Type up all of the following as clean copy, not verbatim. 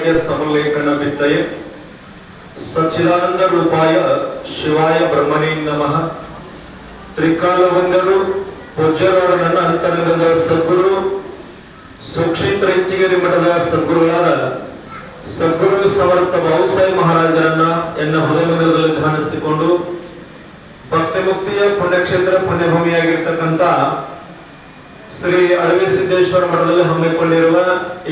ವೈರಾಗ್ಯ ಸಮಲೇಖನ ಬಿತ್ತಯೆ ಸಚ್ಚಿದಾನಂದ ರೂಪಾಯ ಶಿವಾಯ ಬ್ರಹ್ಮಣೇ ನಮಃ. ತ್ರಿಕಾಲವಂದರು ಪೂಜ್ಯರಾದ ನನ್ನ ಅಂತರಂಗದ ಸದ್ಗುರು ಸುಕ್ಷೇತ್ರ ಹೆಚ್ಚಿಗೆರೆ ಮಠದ ಸದ್ಗುರುಗಳಾದ ಸದ್ಗುರು ಸಮರ್ಥ ಬಾಬುಸಾಹೇಬ್ ಮಹಾರಾಜರನ್ನ ಎನ್ನ ಹೃದಯದಲ್ಲಿ ಧ್ಯಾನಿಸಿಕೊಂಡು ಭಕ್ತಿ ಮುಕ್ತಿಯ ಪುಣ್ಯಕ್ಷೇತ್ರ ಪುಣ್ಯಭೂಮಿಯಾಗಿರ್ತಕ್ಕಂಥ ಶ್ರೀ ಅಳವೆ ಸಿದ್ದೇಶ್ವರ ಮಠದಲ್ಲಿ ಹಮ್ಮಿಕೊಂಡಿರುವ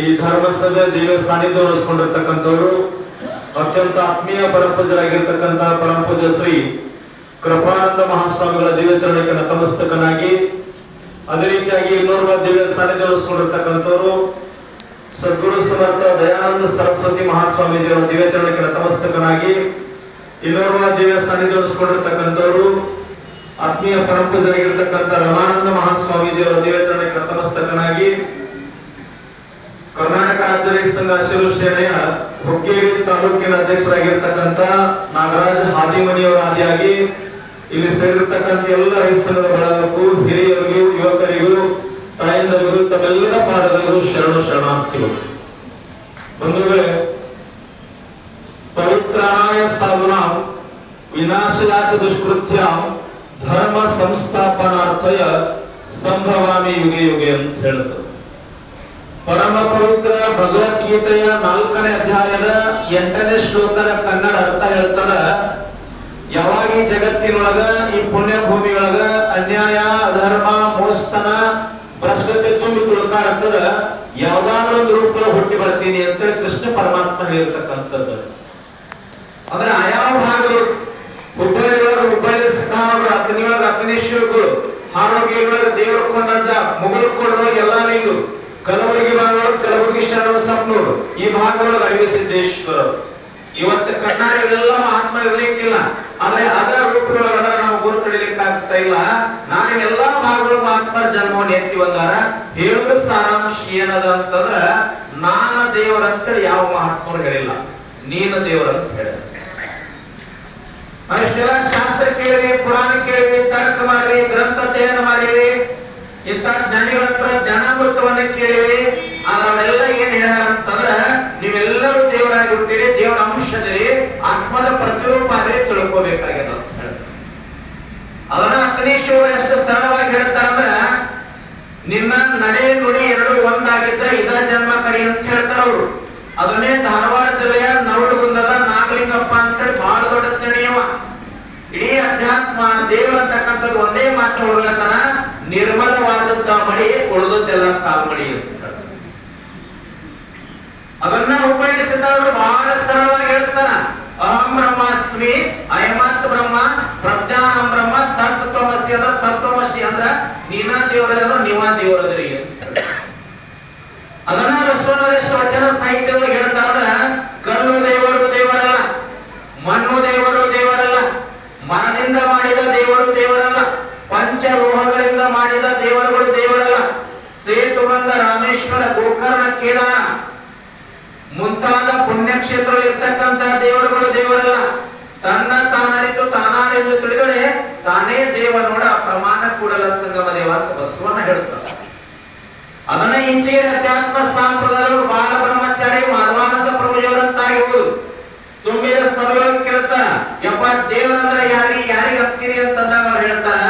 ಈ ಧರ್ಮಸಭೆ ದೇವ ಸಾನ್ನಿಧ್ಯ ವಹಿಸಿಕೊಂಡಿರ್ತಕ್ಕಂಥವರು ಅತ್ಯಂತ ಆತ್ಮೀಯ ಪರಪೂಜರಾಗಿರ್ತಕ್ಕಂಥ ಪರಮಪೂಜ್ಯ ಶ್ರೀ ಕೃಪಾನಂದ ಮಹಾಸ್ವಾಮಿಗಳ ದಿವ್ಯಚರಣಕ್ಕೆ ನತಮಸ್ತಕನಾಗಿ, ಅದೇ ರೀತಿಯಾಗಿ ಇನ್ನೋರ್ವ ದಿವ್ಯ ಸಾನ್ನಿಧ್ಯ ವಹಿಸಿಕೊಂಡಿರ್ತಕ್ಕಂಥವರು ಸದ್ಗುರು ಸಮರ್ಥ ದಯಾನಂದ ಸರಸ್ವತಿ ಮಹಾಸ್ವಾಮೀಜಿಯವರ ದಿವ್ಯಚರಣಕ್ಕೆ ನತಮಸ್ತಕನಾಗಿ, ಇನ್ನೋರ್ವ ದಿವ್ಯ ಸಾನ್ನಿಧ್ಯ ವಹಿಸಿಕೊಂಡಿರ್ತಕ್ಕಂಥವರು ಆತ್ಮೀಯ ಪರಮಪೂಜರಾಗಿರ್ತಕ್ಕಂಥ ರಮಾನಂದ ಮಹಾಸ್ವಾಮೀಜಿಯವರ ದಿವ್ಯಚರಣಕ್ಕೆ ನತಮಸ್ತಕನಾಗಿ, ಕರ್ನಾಟಕ ರಾಜ್ಯ ರೈತ ಸಂಘ ಹಸಿರು ಸೇನೆಯ ಹುಕ್ಕೇರಿ ತಾಲೂಕಿನ ಅಧ್ಯಕ್ಷರಾಗಿರ್ತಕ್ಕಂಥ ನಾಗರಾಜ್ ಹಾದಿಮನಿಯವರ ಆದಿಯಾಗಿ ಇಲ್ಲಿ ಸೇರಿರ್ತಕ್ಕಂಥ ಎಲ್ಲ ರೈತ ಸಂಘದ ಬಳಗಕ್ಕೂ ಹಿರಿಯರಿಗೂ ಯುವಕರಿಗೂ ತಾಯಂದರಿಗೂ ತಮ್ಮೆಲ್ಲರ ಪಾದಗಳಿಗೂ ಶರಣಾರ್ಥಿಗಳು. ಬಂಧುಗಳೇ, ಪವಿತ್ರಾಯ ಸಾಧುನಾ ವಿನಾಶಯಾಚ ದುಷ್ಕೃತ್ಯಾಂ ಧರ್ಮ ಸಂಸ್ಥಾಪನಾರ್ಥಯ ಸಂಭವಾಮಿ ಯುಗೆ ಯುಗೆ ಅಂತ ಹೇಳ್ತಾರೆ. ಪರಮ ಪವಿತ್ರ ಭಗವದ್ಗೀತೆಯ 4ನೇ ಅಧ್ಯಾಯದ 8ನೇ ಶ್ಲೋಕದ ಕನ್ನಡ ಅರ್ಥ ಹೇಳ್ತಾರ. ಯಾವಾಗ ಈ ಜಗತ್ತಿನೊಳಗ ಈ ಪುಣ್ಯ ಭೂಮಿಯೊಳಗ ಅನ್ಯಾಯ, ಅಧರ್ಮ, ಮೋಸ್ತನ, ಭ್ರಷ್ಟತೆ ತುಂಬಿ ತುಳುಕಾಡ್ತದ, ಯಾವ್ದಾದ್ರು ಒಂದು ರೂಪದಲ್ಲಿ ಹುಟ್ಟಿ ಬರ್ತೀನಿ ಅಂತೇಳಿ ಕೃಷ್ಣ ಪರಮಾತ್ಮ ಹೇಳಿರ್ತಕ್ಕಂಥದ್ದು. ಅಂದ್ರೆ ಆಯಾವ ಭಾಗಗಳು ಹುಬ್ಬಳ್ಳಿ ಒಳಗ ಹುಬ್ಬಳ್ಳಿ ಸಿದ್ಧಾಂತ, ಅಗ್ನಿಯೊಳಗ ಅಗ್ನೇಶ್ವರಗಳು, ಆರೋಗ್ಯದೊಳಗ ದೇವರ ಕೊಂಡಂಜ, ಮುಗುಳು ಕೊಡೋದು ಎಲ್ಲ ನೀರು, ಕಲಬುರಗಿ ಭಾಗಗಳು ಕಲಬುರಗಿ ಶರಣ ಸಪ್ನೂರು, ಈ ಭಾಗದೊಳಗೆ ಅಳವೆ ಸಿದ್ದೇಶ್ವರ. ಇವತ್ತು ಕರ್ನಾಟಕದೆಲ್ಲ ಮಹಾತ್ಮ ಇರ್ಲಿಕ್ಕಿಲ್ಲ, ಆದ್ರೆ ಅದರ ರೂಪದೊಳಗೆ ಅದರ ನಾವು ಗುರುತಿಡಲಿಕ್ಕೆ ಆಗ್ತಾ ಇಲ್ಲ. ನಾನು ಎಲ್ಲಾ ಭಾಗಗಳು ಮಹಾತ್ಮರ ಜನ್ಮವನ್ನು ಎತ್ತಿ ಬಂದಾರ. ಹೇಳುವ ಸಾರಾಂಶ ಏನದ ಅಂತಂದ್ರ, ನಾನ ದೇವರಂತೇಳಿ ಯಾವ ಮಹಾತ್ಮರು ಹೇಳಿಲ್ಲ, ನೀನು ದೇವರಂತ ಹೇಳ. ನಾವಿಷ್ಟೆಲ್ಲ ಶಾಸ್ತ್ರ ಕೇಳಿವಿ, ಪುರಾಣ ಕೇಳಿವಿ, ತರ್ಕ ಮಾಡಿವಿ, ಗ್ರಂಥ ಅಧ್ಯಯನ ಮಾಡಿವಿ, ಇಂಥ ಜ್ಞಾನಿಗಳ ಹತ್ರ ಜ್ಞಾನಾಮೃತವನ್ನ ಕೇಳಿವಿ. ಅವೆಲ್ಲ ಏನ್ ಹೇಳ್ಯಾರ ಅಂತಂದ್ರ, ನೀವೆಲ್ಲರೂ ದೇವರಾಗಿ ಹುಟ್ಟಿರಿ, ದೇವರ ಅಂಶದಿರಿ, ಆತ್ಮದ ಪ್ರತಿರೂಪ ಆದ್ರೆ ತಿಳ್ಕೋಬೇಕಾಗ್ಯದ ಅಂತ ಹೇಳ್ತಾರೆ. ಅದನ್ನ ಅಗ್ನೇಶ್ವರ ಎಷ್ಟು ಸರಳವಾಗಿ ಹೇಳ್ತಾರಂದ್ರ, ನಿನ್ನ ನಡೆ ನುಡಿ ಎರಡು ಒಂದಾಗಿದ್ರೆ ಇದ ಜನ್ಮ ಕಡಿ ಅಂತ ಹೇಳ್ತಾರ ಅವರು. ಅದನ್ನೇ ಧಾರವಾಡ ಜಿಲ್ಲೆಯ ನವಲಗುಂದದ ನಾಗಲಿಂಗಪ್ಪ ಅಂತೇಳಿ ಬಹಳ ದೊಡ್ಡ ಜ್ಞಾನಿಯವ. ಇಡೀ ಅಧ್ಯಾತ್ಮ ದೇವರು ಅಂತಕ್ಕಂಥದ್ದು ಒಂದೇ ಮಾತು ಹೊರಗತನ, ನಿರ್ಮಲವಾದಂತ ಮಡಿ, ಉಳಿದದ್ದೆಲ್ಲ ಕಾಲ್ಮಡಿ ಅಂತ. ಅದನ್ನ ಉಪಯೋಗಿಸಿದವರು ಬಹಳ ಸರಳವಾಗಿ ಹೇಳ್ತಾರ. ಅಹಂ ಬ್ರಹ್ಮಾಸ್ಮಿ, ಅಯಮಾತ್ ಬ್ರಹ್ಮ, ಪ್ರಜ್ಞಾನಂ ಬ್ರಹ್ಮ, ತತ್ವಮಸಿ ಅಂದ್ರ ತತ್ವಮಸಿ ಅಂದ್ರ ನೀನಾ ದೇವರಲ್ಲ, ನೀವಾ ದೇವರದ್ರಿ ಅಂತ. ಅದನ್ನ ಬಸವಣ್ಣನಷ್ಟು ವಚನ ಸಾಹಿತ್ಯವಾಗಿ ಹೇಳ್ತಾರ. ಕಲ್ಲು ದೇವರು ದೇವರಲ್ಲ, ಮಣ್ಣು ದೇವರು ದೇವರಲ್ಲ, ಮನದಿಂದ ಮಾಡಿದ ದೇವರು ದೇವರಲ್ಲ, ಪಂಚಲೋಹಗಳಿಂದ ಮಾಡಿದ ದೇವರುಗಳು ದೇವರಲ್ಲ, ಸೇತುಬಂಧ, ರಾಮೇಶ್ವರ, ಗೋಕರ್ಣ, ಕೇದಾರ ಮುಂತಾದ ಪುಣ್ಯಕ್ಷೇತ್ರದಲ್ಲಿ ಇರ್ತಕ್ಕಂಥ ದೇವರುಗಳು ದೇವರಲ್ಲ. ತನ್ನ ತಾನರಿತು ತಾನಾರೆಂದು ತಿಳಿದರೆ ತಾನೇ ದೇವ ನೋಡ ಪ್ರಮಾಣ ಕೂಡಲ ಸಂಗಮ ದೇವ ಅಂತ ಬಸವಣ್ಣ ಹೇಳ್ತಾರೆ. ಅದನ್ನ ಇಂಚೆಯ ಅಧ್ಯಾತ್ಮ ಸಂಪ್ರದಾಯಗಳು ಬಾಲ ಬ್ರಹ್ಮಚಾರಿ ಮಾಧವಾನಂದ ಪ್ರಭುಜವರಂತಾಗಿರುವುದು ತುಂಬಿದ ಸಭೆಯೊಳಗೆ ಕೇಳ್ತಾರ. ಯಪ್ಪ ದೇವರಂದ್ರ ಯಾರಿಗೆ ಹತ್ತಿರಿ ಅಂತಂದಾಗ ಅವ್ರು ಹೇಳ್ತಾರ,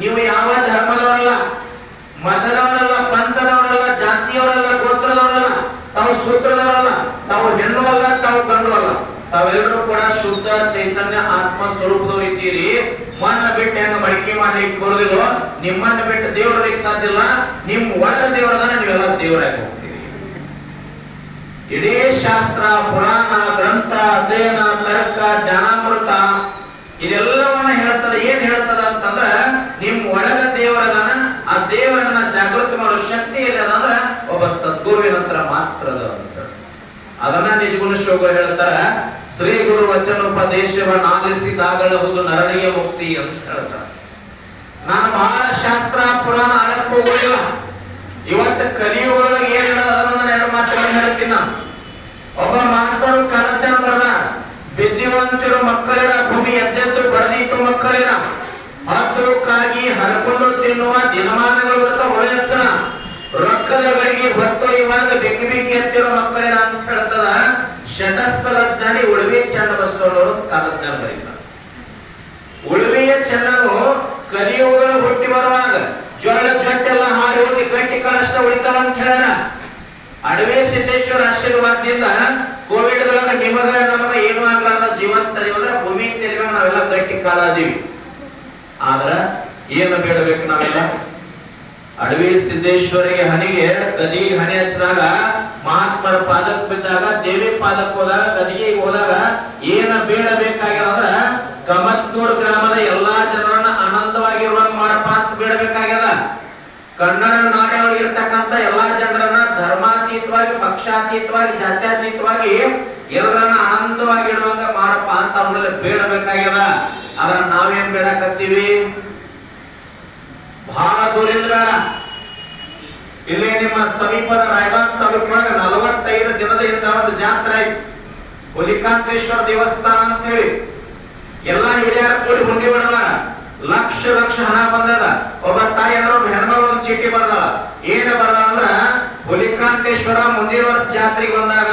ನೀವು ಯಾವ ಧರ್ಮದವರಲ್ಲ, ಮತದವರಲ್ಲ, ಪಂಥದವರಲ್ಲ, ಜಾತಿಯವರಲ್ಲ, ಗೋತ್ರದವರಲ್ಲ, ತಾವು ಸೂತ್ರದವರಲ್ಲ, ತಾವು ಹೆಣ್ಣು ಅಲ್ಲ, ತಾವು ಗಂಡು ಅಲ್ಲ, ತಾವೆಲ್ಲರೂ ಕೂಡ ಶುದ್ಧ ಚೈತನ್ಯ ಆತ್ಮ ಸ್ವರೂಪದವರು ಇದ್ದೀರಿ. ಮಣ್ಣ ಬಿಟ್ಟು ಹೆಂಗ ಮಡಿಕೆ ಮಾಡ್ಲಿಕ್ಕೆ ಬರುದಿಲ್ಲ, ನಿಮ್ಮನ್ನ ಬಿಟ್ಟು ದೇವರಿಗೆ ಸಾಧ್ಯ ಇಲ್ಲ. ನಿಮ್ ಒಳಗ ದೇವರದಾನ, ನೀವೆಲ್ಲ ದೇವರಾಗಿ ಹೋಗ್ತೀರಿ. ಇಡೀ ಶಾಸ್ತ್ರ, ಪುರಾಣ, ಗ್ರಂಥ, ಅಧ್ಯಯನ, ತರ್ಕ, ಜ್ಞಾನಾಮೃತ ಇದೆಲ್ಲವನ್ನ ಹೇಳ್ತದ. ಏನ್ ಹೇಳ್ತದ ಅಂತಂದ್ರ, ನಿಮ್ ಒಳಗ ದೇವರದಾನ, ಆ ದೇವರನ್ನ ಜಾಗೃತಿ ಮಾಡೋ ಶಕ್ತಿ ಇಲ್ಲದಂದ್ರ ಒಬ್ಬ ಸದ್ಗುರುವಿನ ಹತ್ರ ಮಾತ್ರ ಅಂತ. ಅದನ್ನ ನಿಜಗುಣ ಶ್ಲೋಕ ಹೇಳ್ತಾರ. ಶ್ರೀ ಗುರು ವಚನೋಪದೇಶವನ್ನ ಆಲಿಸಿದಾಗಲಹುದು ನರನಿಗೆ ಮುಕ್ತಿ ಅಂತ ಹೇಳ್ತಾರ. ನಾನು ಬಹಳ ಶಾಸ್ತ್ರ ಪುರಾಣ ಆಳಕ್ಕೆ ಹೋಗೋದಿಲ್ಲ. ಇವತ್ತು ಕಲಿಯುಗದಾಗ ಏನ್ ಹೇಳೋದು ಅದನ್ನ 2 ಮಾತುಗಳನ್ನು ಹೇಳ್ತೀನಿ ನಾನು. ಒಬ್ಬ ಮಾಸ್ತರು ಕನಜ್ಞಾನ ಬರದ, ವಿದ್ಯಾವಂತರು ಮಕ್ಕಳಿರ, ಭೂಮಿ ಎದ್ದೆದ್ದು ಬಡದಿತ್ತು ಮಕ್ಕಳಿರ, ಹತ್ತಕ್ಕಾಗಿ ಹರಕೊಂಡು ತಿನ್ನುವ ದಿನಮಾನಗಳು ಬರ್ತಾ ಒಳ್ಳೆಚ್ಚರ, ರೊಕ್ಕದ ಗಡಿಗೆ ಹೊತ್ತು ಇವಾಗ ಬೆಕ್ಕಿ ಬೆಕ್ಕಿ ಎತ್ತಿರೋ ಮಕ್ಕಳಿರ ಅಂತ ಹೇಳ್ತದ. ಶಟಸ್ಥಲಜ್ಞಾನಿ ಉಳುವಿ ಚನ್ನಬಸವಣ್ಣವರು ಕಾಲಜ್ಞಾನ ಬರೀತಾರೆ. ಉಳುವಿಯ ಚೆನ್ನನು ಕಲಿಯುಗಗಳು ಹುಟ್ಟಿ ಬರುವಾಗ ಜೋಳ ಜೊಟ್ಟೆಲ್ಲ ಹಾರಿ ಹೋಗಿ ಗಟ್ಟಿ ಕಾಳಷ್ಟ ಉಳಿತಾವ ಅಂತ ಹೇಳ್ಯಾರ. ಅಡವಿ ಸಿದ್ದೇಶ್ವರ ಆಶೀರ್ವಾದದಿಂದ ಕೋವಿಡ್ ದೊಳಗ ನಿಮಗ ನಮಗ ಏನು ಆಗ್ಲಾರ್ದ ಜೀವಂತ ಅಂದ್ರೆ ಭೂಮಿ ತೆಲಿಗ ನಾವೆಲ್ಲ ಗಟ್ಟಿ ಕಾಲ ಅದೀವಿ. ಆದ್ರ ಏನು ಬೇಡಬೇಕು ನಾವೆಲ್ಲ ಅಡವಿ ಸಿದ್ದೇಶ್ವರಿಗೆ ಹನಿಗೆ ಗದಿಗೆ ಹನಿ ಹಚ್ಚಿದಾಗ ಮಹಾತ್ಮರ ಪಾದಕ್ ಬಿದ್ದಾಗ ದೇವಿ ಪಾದಕ್ ಹೋದಾಗ ಗದಿಗೆ ಹೋದಾಗ ಏನ ಬೇಡಬೇಕಾಗ್ಯದ ಅಂದ್ರ ಕಮತ್ನೂರ್ ಗ್ರಾಮದ ಎಲ್ಲಾ ಜನರನ್ನ ಆನಂದವಾಗಿರುವಂಗ ಮಾಡಪ್ಪ ಅಂತ ಬೇಡಬೇಕಾಗ್ಯದ. ಕನ್ನಡ ನಾಡಿನೊಳಗೆ ಇರ್ತಕ್ಕಂಥ ಎಲ್ಲಾ ಜನರನ್ನ ಧರ್ಮಾತೀತವಾಗಿ ಪಕ್ಷಾತೀತವಾಗಿ ಜಾತ್ಯಾತೀತವಾಗಿ ಎಲ್ಲರನ್ನ ಆನಂದವಾಗಿ ಇಡುವಂಗ ಮಾಡಪ್ಪ ಅಂತ ಅವನಲ್ಲಿ ಬೇಡಬೇಕಾಗ್ಯದ. ಆದ್ರ ನಾವೇನ್ ಬೇಡಕತ್ತೀವಿ? ಬಹಳ ದೂರಿಂದ ಬೇಡ. ಇಲ್ಲಿ ನಿಮ್ಮ ಸಮೀಪದ ರಾಯಬಾಗ್ ತಾಲೂಕಿನೊಳಗ 45 ದಿನದ ಹಿಂದ ಒಂದು ಜಾತ್ರೆ ಆಯ್ತು. ಹುಲಿಕಾಂತೇಶ್ವರ ದೇವಸ್ಥಾನ ಅಂತ ಹೇಳಿ ಎಲ್ಲಾ ಹಿರಿಯರ ಕೂಡಿ ಹುಂಡಿ ಬಿಡದ ಲಕ್ಷ ಲಕ್ಷ ಹಣ ಬಂದದ. ಒಬ್ಬ ತಾಯಿ ಅಂದ್ರೆ ಒಬ್ಬ ಹೆಣ್ಮಗಳು ಒಂದು ಚೀಟಿ ಬರ್ದ. ಏನ ಬರ್ದ ಅಂದ್ರ ಹುಲಿಕಾಂತೇಶ್ವರ ಮುಂದಿನ ವರ್ಷ ಜಾತ್ರೆಗೆ ಬಂದಾಗ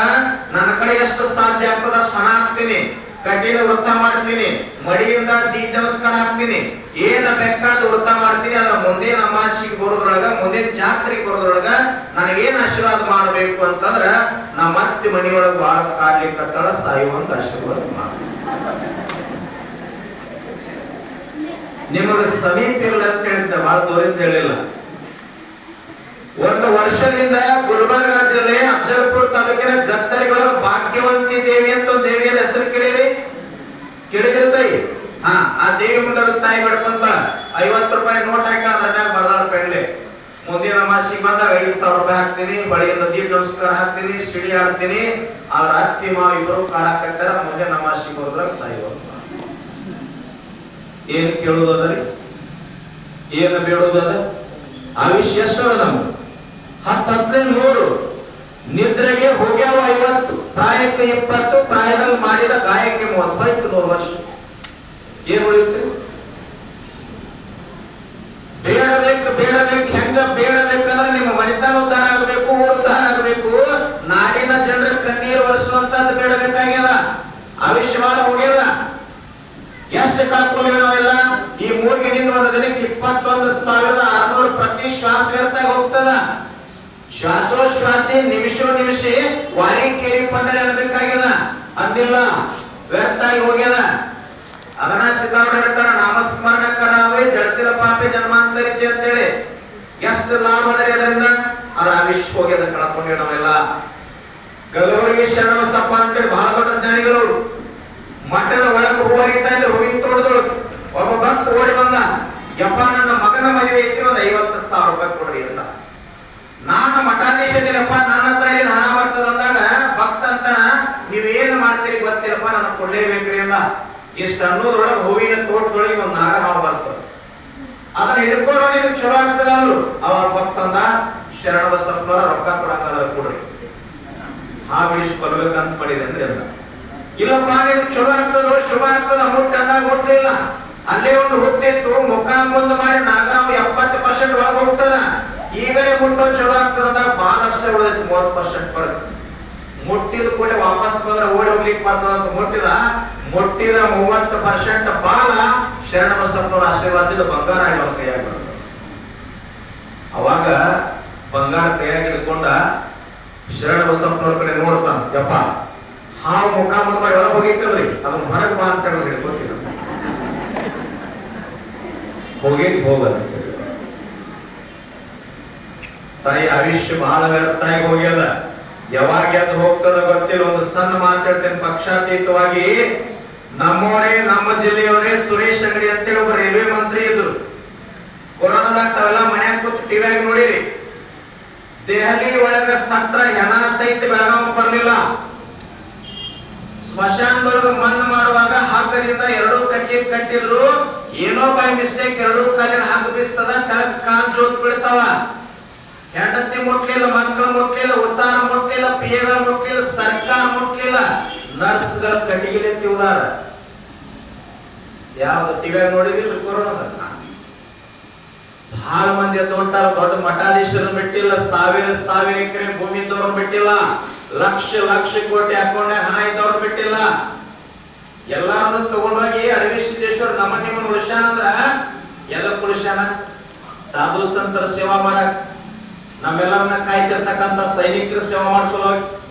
ನನ್ನ ಕಡೆ ಎಷ್ಟು ಸಾಧ್ಯ ಆಗ್ತದ ಅಷ್ಟು ಹಣ ಹಾಕ್ತೀನಿ, ಕಟ್ಟಿನ ವೃತ್ತ ಮಾಡ್ತೀನಿ, ಮಡಿಯಿಂದ ದೀಪ ನಮಸ್ಕಾರ ಹಾಕ್ತೀನಿ, ಏನ ಬೇಕಾದ ವೃತ್ತ ಮಾಡ್ತೀನಿ. ಅದ್ರ ಮುಂದಿನ ಅಮಾಸಿಗೆ ಬರೋದ್ರೊಳಗ ಮುಂದಿನ ಜಾತ್ರೆಗೆ ಬರೋದ್ರೊಳಗ ನನಗೇನ್ ಆಶೀರ್ವಾದ ಮಾಡಬೇಕು ಅಂತಂದ್ರ ನಮ್ಮ ಮತ್ತೆ ಮನಿಯೊಳಗ ಬಾಳ ಕಾಡ್ಲಿಕ್ಕತ್ತಳ ಸಾಯುವಂತ ಆಶೀರ್ವಾದ ಮಾಡ. ನಿಮಗ ಸಮೀಪ ಇರಲ್ಲ ಅಂತ ಹೇಳಿದ್ದೆ, ಬಹಳ ದೂರಿಂದ ಹೇಳಿಲ್ಲ. ಒಂದು ವರ್ಷದಿಂದ ಗುಲ್ಬರ್ಗ ಜಿಲ್ಲೆ ಅಫಜಲ್ಪುರ ತಾಲೂಕಿನ ಗತ್ತರಿಗಳ ಭಾಗ್ಯವಂತಿ ದೇವಿ ಅಂತ ಒಂದು ದೇವಿಯ ಹೆಸರು ಕೇಳಿದಿರ್ತಾಯಿ. ಆ ದೇವಿ ಮುಂದೆ ತಾಯಿ ಬಡ್ಕೊಂತ 50 ರೂಪಾಯಿ ನೋಟ್ ಹಾಕಿ ಅದ್ರ ಮ್ಯಾಗ ಬರ್ದಾಳ ಪೆಂಡ್ಲೆ. ಮುಂದಿನ ಅಮಾಸಿಗೆ ಬಂದಾಗ 5,000 ರೂಪಾಯಿ ಹಾಕ್ತೀನಿ, ಬಳಿಯಿಂದ ದೀಪ ನಮಸ್ಕಾರ ಹಾಕ್ತೀನಿ, ಸಿಡಿ ಹಾಕ್ತೀನಿ. ಅವ್ರ ಅತ್ತಿ ಮಾವ ಇಬ್ರು ಕಾಳಾಕತ್ತಾರ. ಮುಂದಿನ ಅಮಾಸಿಗೆ ಹೋದ್ರಾಗ ಸಾಯುವ. ಏನ್ ಕೇಳುವುದರಿ? ಏನು ಬೇಡುವುದದ? ಆಯುಷ್ಯ ಎಷ್ಟು ನಮ್ಗೆ 10 100. ನಿದ್ರೆಗೆ ಹೋಗ್ಯಾವ 50, ಪ್ರಾಯಕ್ಕೆ 20, ಪ್ರಾಯದಲ್ಲಿ ಮಾಡಿದ ಗಾಯಕ್ಕೆ 30, 100 ವರ್ಷ. ಏನ್ ಉಳಿಯುತ್ತೆ? ಬೇಡಬೇಕು ಬೇಡಬೇಕು. ಹೆಂಗ ಬೇಡಬೇಕಂದ್ರೆ ನಿಮ್ಮ ಮನೆತನ ಉದ್ಧಾರ ಆಗಬೇಕು, ಉದ್ಧಾರ ಆಗಬೇಕು, ನಾಡಿನ ಜನರ ಕಣ್ಣೀರು ಒರೆಸುವಂತದ್ದು ಬೇಡಬೇಕಾಗ್ಯದ. ಆಯುಷ್ಯವಾದ ಹೋಗ್ಯದ. ಎಷ್ಟು ಕಳ್ಕೊಂಡೇವೆ ನಾವೆಲ್ಲ? ಈ ಮೂರ್ಗೆ ನಿಂದ ಒಂದು ದಿನಕ್ಕೆ 21,600 ಪ್ರತಿ ಶ್ವಾಸ ವ್ಯರ್ಥ ಹೋಗ್ತದ. ಶ್ವಾಸೋಶ್ವಾಸಿ ನಿಮಿಷೋ ನಿಮಿಷ ವಾರಿ ಕೇರಿ ಪಂಡರೆ ಅನ್ಬೇಕಾಗ್ಯದ. ಅಂದಿಲ್ಲ, ವ್ಯರ್ಥ ಆಗಿ ಹೋಗ್ಯದ. ಅದನ್ನ ಸಿದ್ಧಾರೂಢ ಹೇಳ್ತಾರ, ನಾಮಸ್ಮರಣಕರಾವೇ ಜಳತಿರ ಪಾಪೆ ಜನ್ಮಾಂತರಿಚೆ ಅಂತೇಳಿ. ಎಷ್ಟು ಲಾಭ ಅದರಿ ಅದರಿಂದ? ಅದ್ರ ಆಯುಷ್ಯ ಹೋಗ್ಯದ, ಕಳ್ಕೊಂಡೇವೆ ನಾವೆಲ್ಲ. ಗಲವರಿಗೆ ಶರಣಬಸಪ್ಪ ಅಂತೇಳಿ ಬಹಳ ದೊಡ್ಡ ಜ್ಞಾನಿಗಳು. ಮಠದ ಒಳಗೆ ಹೂ ಹರಿತಾ ಇದ್ರೆ ಹೂವಿನ ತೋಟದೊಳಗೆ ಒಬ್ಬ ಭಕ್ತ ಓಡಿ ಬಂದ. ಯಪ್ಪ, ನನ್ನ ಮಗನ ಮದುವೆ ಐತಿ, ಒಂದು 50,000 ರೂಪಾಯಿ ಕೊಡ್ರಿ ಅಂತ. ನಾನು ಮಠಾಧೀಶದಿನಪ್ಪ, ನನ್ನ ಹತ್ರ ಇಲ್ಲಿ ಹಣ ಬರ್ತದಂದಾಗ ಭಕ್ತ ಅಂತ ನೀವೇನು ಮಾಡ್ತೀರಿ ಗೊತ್ತಿರಪ್ಪ, ನನಗೆ ಕೊಡ್ಲೇಬೇಕ್ರಿ ಅಂತ. ಇಷ್ಟ ಅನ್ನೋದ್ರೊಳಗೆ ಹೂವಿನ ತೋಟದೊಳಗೆ ಒಂದು ನಾಗರಾವ್ ಬರ್ತದೆ. ಅದನ್ನ ಹಿಡ್ಕೊಂಡು ನಿಮಗೆ ಚಲೋ ಆಗ್ತದ ಅಂದ್ರು. ಅವಾಗ ಭಕ್ತ ಅಂದ, ಶರಣಬಸಪ್ಪನವರ ರೊಕ್ಕ ಕೊಡಂಗಾದ್ರ ಕೊಡ್ರಿ, ಬಿಡಿಸ್ಕೊಳ್ಬೇಕಂತ ಮಾಡಿರಿ ಅಂದ್ರೆ ಅಂದ. ಇಲ್ಲಪ್ಪ, ನಿಮ್ಗೆ ಚಲೋ ಆಗ್ತದೋ ಶುಭ ಆಗ್ತದ, ಮುಟ್ಟ ಅಂದಾಗ ಹುಟ್ಟಿಲ್ಲ. ಅಲ್ಲೇ ಒಂದು ಹುಟ್ಟಿತ್ತು, ಮುಖ ಮುಂದೆ ಮಾಡಿ ನಾಗರಾವ್ 70% ಒಳಗೆ ಹೋಗ್ತದ. ಈಗಲೇ ಮುಟ್ಟೋ ಚಲೋ ಆಗ್ತದ, ಬಹಳಷ್ಟೇ ಉಳಿದೈತಿ, 30% ಬರುತ್ತೆ. ಮುಟ್ಟಿದ ಕೂಡ ವಾಪಸ್ ಬಂದ್ರೆ ಓಡಿ ಹೋಗ್ಲಿಕ್ಕೆ ಬರ್ತದಂತ ಮುಟ್ಟಿದ 30% ಬಾಲ ಶರಣಬಸಪ್ಪನವರ ಆಶೀರ್ವಾದದಿಂದ ಬಂಗಾರ ಆಗಿ ಅವ್ರ ಕೈಯಾಗ ಬರ್ತದೆ. ಅವಾಗ ಬಂಗಾರ ಕೈಯಾಗಿ ಹಿಡ್ಕೊಂಡ ಶರಣಬಸಪ್ಪನವ್ರ ಕಡೆ ನೋಡ್ತಾನ. ಯಪ್ಪ, ಹಾವು ಮುಖ ಮುಂದೆ ಮಾಡಿ ಒಳಗೆ ಹೋಗಿತ್ತಲ್ರಿ, ಅದನ್ನ ಹೊರಗೆ ಬಾ ಅಂತ ಹೇಳಿ ಹಿಡ್ಕೊತೀರ. ಹೋಗದ ತಾಯಿ ಆಯುಷ್ಯ ಬಹಳ ವ್ಯರ್ಥ ಆಗಿ ಹೋಗ್ಯದ. ಯಾವಾಗ ಎದ್ದು ಹೋಗ್ತದ ಗೊತ್ತಿಲ್ಲ. ಒಂದು ಸಣ್ಣ ಮಾತಾಡ್ತೇನೆ ಪಕ್ಷಾತೀತವಾಗಿ. ನಮ್ಮವರೇ, ನಮ್ಮ ಜಿಲ್ಲೆಯವರೇ ಸುರೇಶ್ ಅಂಗಡಿ ಅಂತೇಳಿ ಒಬ್ಬ ರೈಲ್ವೆ ಮಂತ್ರಿ ಇದ್ರು. ಕೊರೋನಾದಾಗ ತಾವೆಲ್ಲ ಮನ್ಯಾಗ ಕೂತು ಟಿವಿಯಾಗಿ ನೋಡಿರಿ. ದೆಹಲಿ ಒಳಗ ಸತ್ರ ಹೆಣ ಸಹಿತ ಬೆಳಗಾವಿ ಬರ್ಲಿಲ್ಲ. ಸ್ಮಶಾನದೊಳಗ ಮಣ್ಣು ಮಾಡುವಾಗ ಹಗ್ಗದಿಂದ 2 ಕಟ್ಟಿ ಕಟ್ಟಿದ್ರು. ಏನೋ ಬೈ ಮಿಸ್ಟೇಕ್ 2 ಕಾಲಿನ ಹಗ್ಗ ಬಿಸ್ತದ, ಕೆಳಗೆ ಕಾಲ್ ಜೋತ್ ಬಿಡ್ತಾವ. ಹೆಂಡತಿ ಮುಟ್ಲಿಲ್ಲ, ಮಕ್ಕಳು ಮುಟ್ಲಿಲ್ಲ, ಉತ್ತಾರ ಮುಟ್ಲಿಲ್ಲ, ಪಿಎಗಳ ಮುಟ್ಲಿಲ್ಲ, ಸರ್ಕಾರ ಮುಟ್ಲಿಲ್ಲ, ನರ್ಸ್ಗಳ ಕಟ್ಟಿಗೆ ತಿವ್ದಾರ. ಯಾವ್ದು ಟಿವಿಯಾಗ ನೋಡಿದಿಲ್ಲ ಕೊರೋನಾದ? ಬಹಳ ಮಂದಿ ಎದ್ದು ಹೊಂಟಾರ. ದೊಡ್ಡ ಮಠಾಧೀಶರನ್ನು ಬಿಟ್ಟಿಲ್ಲ, ಸಾವಿರ ಎಕರೆ ಭೂಮಿ ಇದ್ದವ್ರನ್ನ ಬಿಟ್ಟಿಲ್ಲ. ಲಕ್ಷ ಲಕ್ಷ ಕೋಟಿ ಅಕೌಂಟ್ನಾಗ ಹಣ ಇದ್ದವ್ರು ಬಿಟ್ಟಿಲ್ಲ. ಎಲ್ಲಾರನ್ನು ತಗೊಂಡೋಗಿ ಅರವಿ ಸಿದ್ದೇಶ್ವರ ನಮ್ಮ ನಿಮ್ಮನ್ನು ಉಳಿಸ್ಯಾನಂದ್ರ ಎದಕ್ ಉಳಿಸ್ಯಾನ? ಸಾಧು ಸಂತರ ಸೇವಾ ಮಾಡಕ್, ನಮ್ಮೆಲ್ಲರನ್ನ ಕಾಯ್ತಿರ್ತಕ್ಕಂಥ ಸೈನಿಕರ ಸೇವಾ ಮಾಡೋ ಸಲುವಾಗಿ,